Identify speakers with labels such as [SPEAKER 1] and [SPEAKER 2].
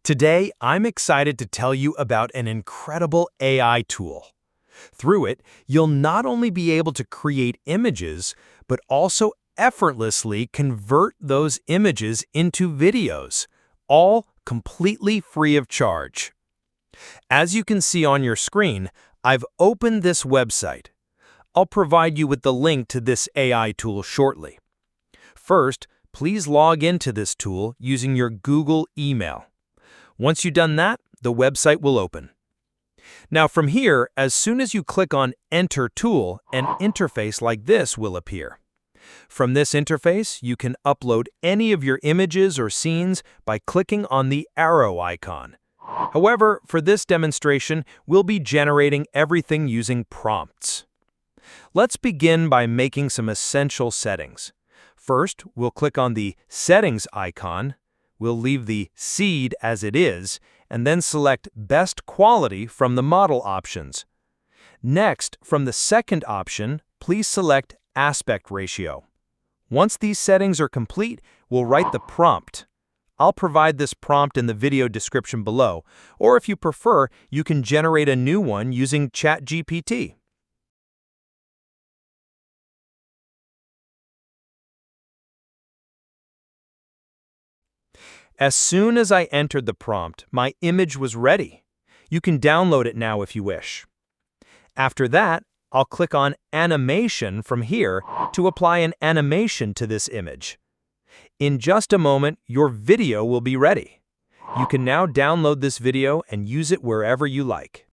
[SPEAKER 1] Today, I'm excited to tell you about an incredible AI tool. Through it, you'll not only be able to create images, but also effortlessly convert those images into videos, all completely free of charge. As you can see on your screen, I've opened this website. I'll provide you with the link to this AI tool shortly. First, please log into this tool using your Google email. Once you've done that, the website will open. Now from here, as soon as you click on Enter Tool, an interface like this will appear. From this interface, you can upload any of your images or scenes by clicking on the arrow icon. However, for this demonstration, we'll be generating everything using prompts. Let's begin by making some essential settings. First, we'll click on the Settings icon. We'll leave the seed as it is, and then select Best Quality from the model options. Next, from the second option, please select Aspect Ratio. Once these settings are complete, we'll write the prompt. I'll provide this prompt in the video description below, or if you prefer, you can generate a new one using ChatGPT. As soon as I entered the prompt, my image was ready. You can download it now if you wish. After that, I'll click on Animation from here to apply an animation to this image. In just a moment, your video will be ready. You can now download this video and use it wherever you like.